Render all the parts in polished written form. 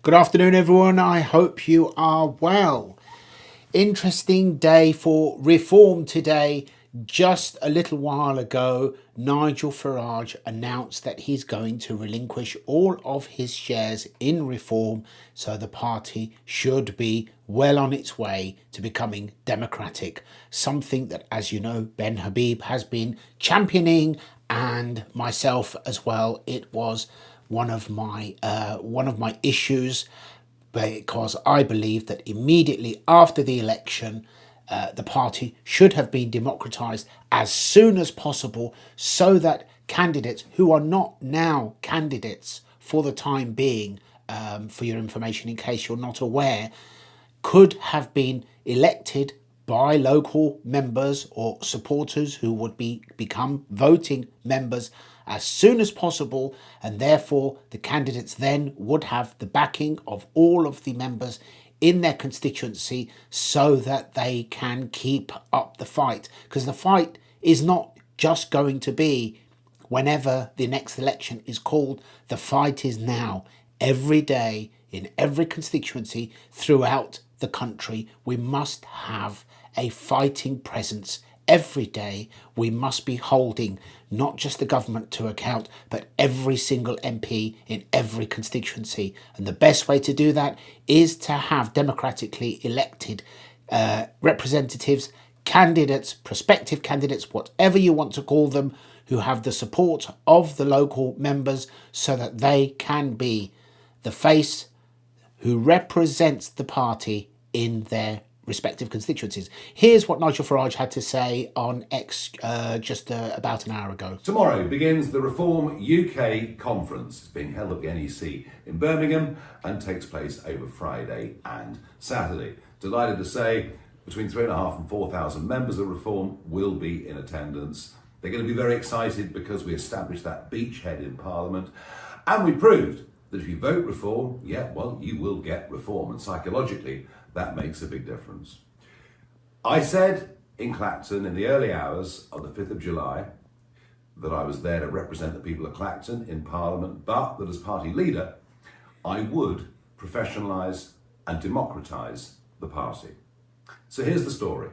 Good afternoon, everyone. I hope you are well. Interesting day for reform today. Just a little while ago, Nigel Farage announced that he's going to relinquish all of his shares in reform, so the party should be well on its way to becoming democratic. Something that, as you know, Ben Habib has been championing, and myself as well. It was one of my issues, because I believe that immediately after the election, the party should have been democratised as soon as possible, so that candidates who are not now candidates for the time being, for your information in case you're not aware, could have been elected by local members or supporters who would become voting members as soon as possible, and therefore the candidates then would have the backing of all of the members in their constituency, so that they can keep up the fight. Because the fight is not just going to be whenever the next election is called. The fight is now. Every day, in every constituency throughout the country, we must have a fighting presence. Every day we must be holding not just the government to account, but every single MP in every constituency. And the best way to do that is to have democratically elected representatives, candidates, prospective candidates, whatever you want to call them, who have the support of the local members, so that they can be the face who represents the party in their respective constituencies. Here's what Nigel Farage had to say on X just about an hour ago. Tomorrow begins the Reform UK conference. It's being held at the NEC in Birmingham and takes place over Friday and Saturday. Delighted to say between 3,500 and 4,000 members of Reform will be in attendance. They're going to be very excited because we established that beachhead in Parliament, and we proved that if you vote Reform, you will get Reform, and psychologically that makes a big difference. I said in Clacton in the early hours of the 5th of July that I was there to represent the people of Clacton in Parliament, but that as party leader, I would professionalise and democratise the party. So here's the story.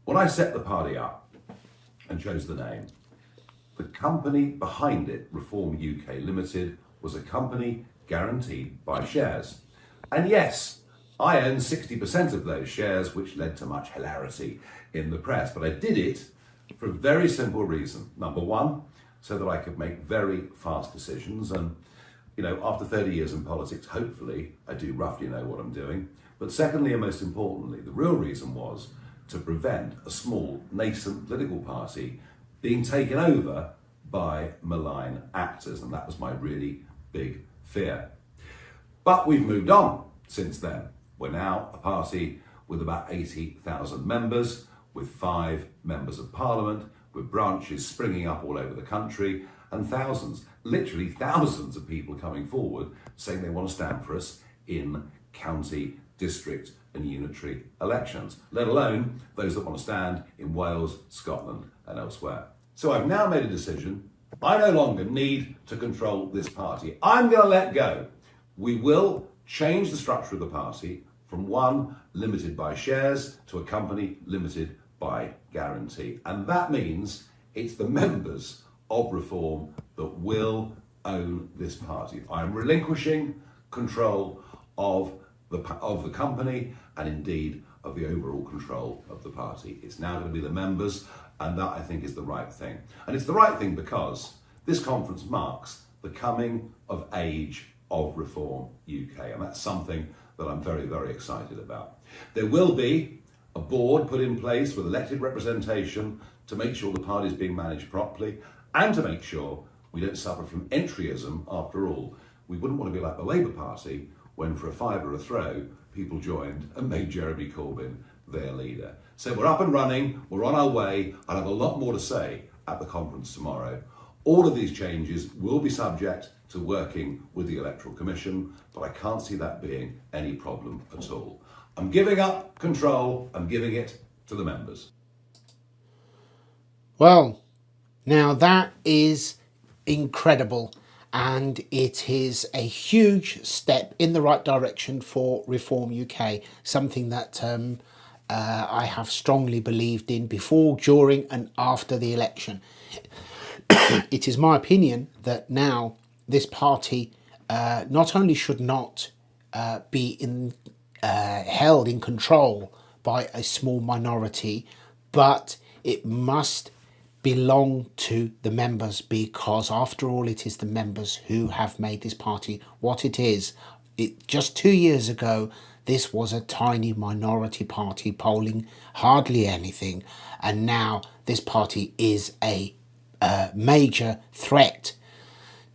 When I set the party up and chose the name, the company behind it, Reform UK Limited, was a company guaranteed by shares. And yes, I own 60% of those shares, which led to much hilarity in the press. But I did it for a very simple reason. Number one, so that I could make very fast decisions. And, after 30 years in politics, hopefully I do roughly know what I'm doing. But secondly, and most importantly, the real reason was to prevent a small, nascent political party being taken over by malign actors. And that was my really big fear. But we've moved on since then. We're now a party with about 80,000 members, with 5 members of Parliament, with branches springing up all over the country, and thousands, literally thousands of people coming forward saying they want to stand for us in county, district and unitary elections, let alone those that want to stand in Wales, Scotland and elsewhere. So I've now made a decision. I no longer need to control this party. I'm going to let go. We will change the structure of the party from one limited by shares to a company limited by guarantee. And that means it's the members of Reform that will own this party. I'm relinquishing control of the company and indeed of the overall control of the party. It's now going to be the members, and that I think is the right thing. And it's the right thing because this conference marks the coming of age of Reform UK, and that's something that I'm very, very excited about. There will be a board put in place with elected representation to make sure the party is being managed properly and to make sure we don't suffer from entryism. After all, we wouldn't want to be like the Labour Party when for a five or a throw people joined and made Jeremy Corbyn their leader. So we're up and running, we're on our way. I'll have a lot more to say at the conference tomorrow. All of these changes will be subject to working with the Electoral Commission, but I can't see that being any problem at all. I'm giving up control, I'm giving it to the members. Well, now that is incredible. and it is a huge step in the right direction for Reform UK, something that I have strongly believed in before, during and after the election. It is my opinion that now this party not only should not be held in control by a small minority, but it must belong to the members, because after all it is the members who have made this party what it is. Just 2 years ago this was a tiny minority party polling hardly anything, and now this party is a major threat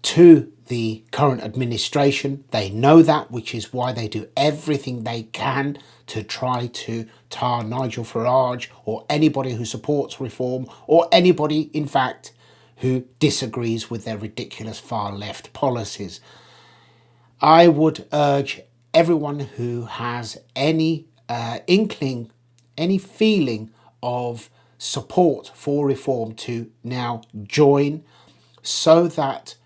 to the current administration. They know that, which is why they do everything they can to try to tar Nigel Farage or anybody who supports reform, or anybody, in fact, who disagrees with their ridiculous far left policies. I would urge everyone who has any inkling, any feeling of support for reform to now join, so that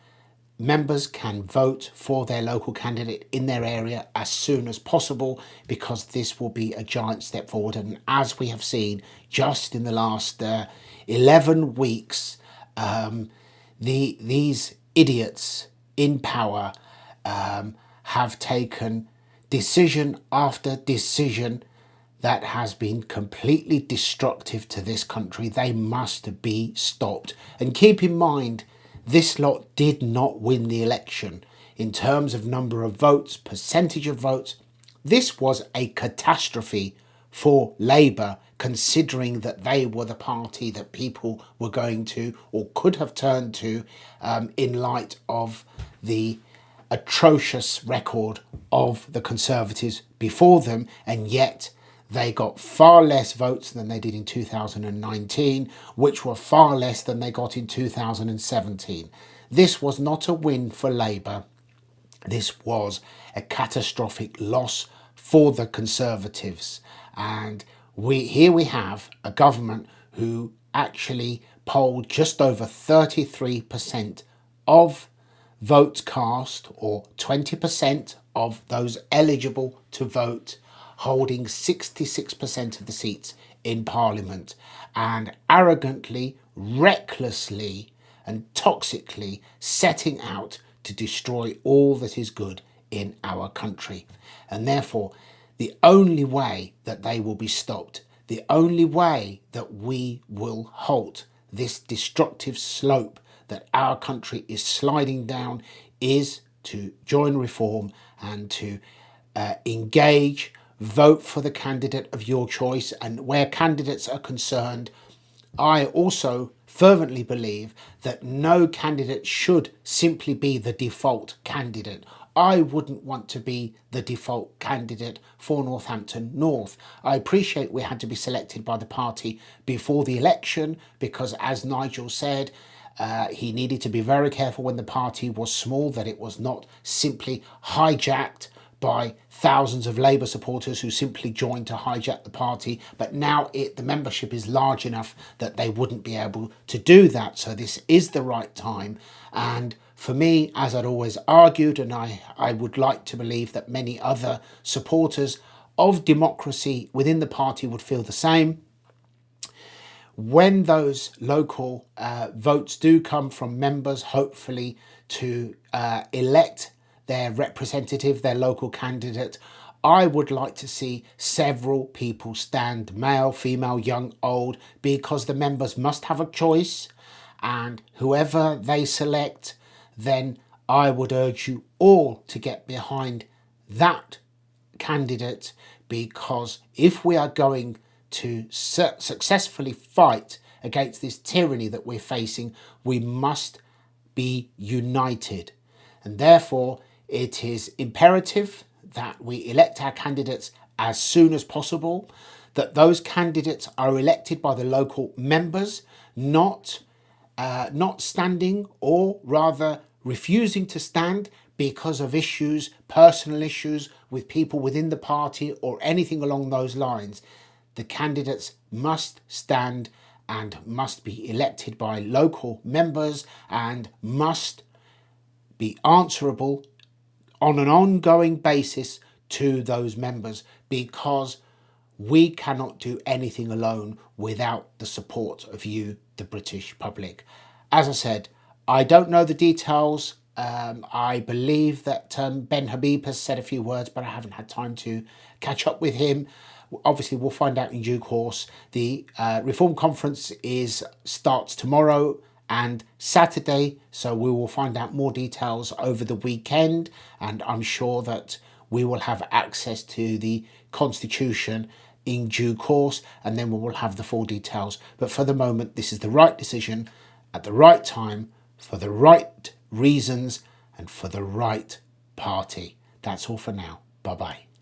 members can vote for their local candidate in their area as soon as possible, because this will be a giant step forward. And as we have seen just in the last 11 weeks, these idiots in power have taken decision after decision that has been completely destructive to this country. They must be stopped. And keep in mind, this lot did not win the election in terms of number of votes, percentage of votes. This was a catastrophe for Labour, considering that they were the party that people were going to or could have turned to in light of the atrocious record of the Conservatives before them, and yet they got far less votes than they did in 2019, which were far less than they got in 2017. This was not a win for Labour. This was a catastrophic loss for the Conservatives. And here we have a government who actually polled just over 33% of votes cast, or 20% of those eligible to vote, holding 66% of the seats in Parliament, and arrogantly, recklessly and toxically setting out to destroy all that is good in our country. And therefore, the only way that they will be stopped, the only way that we will halt this destructive slope that our country is sliding down, is to join reform and to engage, vote for the candidate of your choice. And where candidates are concerned, I also fervently believe that no candidate should simply be the default candidate. I wouldn't want to be the default candidate for Northampton North. I appreciate we had to be selected by the party before the election because, as Nigel said, he needed to be very careful when the party was small, that it was not simply hijacked by thousands of Labour supporters who simply joined to hijack the party. But now the membership is large enough that they wouldn't be able to do that. So this is the right time. And for me, as I'd always argued, and I would like to believe that many other supporters of democracy within the party would feel the same, when those local votes do come from members, hopefully to elect their representative, their local candidate, I would like to see several people stand, male, female, young, old, because the members must have a choice, and whoever they select, then I would urge you all to get behind that candidate, because if we are going to successfully fight against this tyranny that we're facing, we must be united. And therefore, it is imperative that we elect our candidates as soon as possible, that those candidates are elected by the local members, not standing, or rather refusing to stand because of issues, personal issues with people within the party or anything along those lines. The candidates must stand and must be elected by local members and must be answerable on an ongoing basis to those members, because we cannot do anything alone without the support of you, the British public. As I said, I don't know the details. I believe that Ben Habib has said a few words, but I haven't had time to catch up with him. Obviously, we'll find out in due course. The Reform Conference starts tomorrow and Saturday, so we will find out more details over the weekend, and I'm sure that we will have access to the Constitution in due course, and then we will have the full details. But for the moment, this is the right decision at the right time, for the right reasons, and for the right party. That's all for now. Bye bye.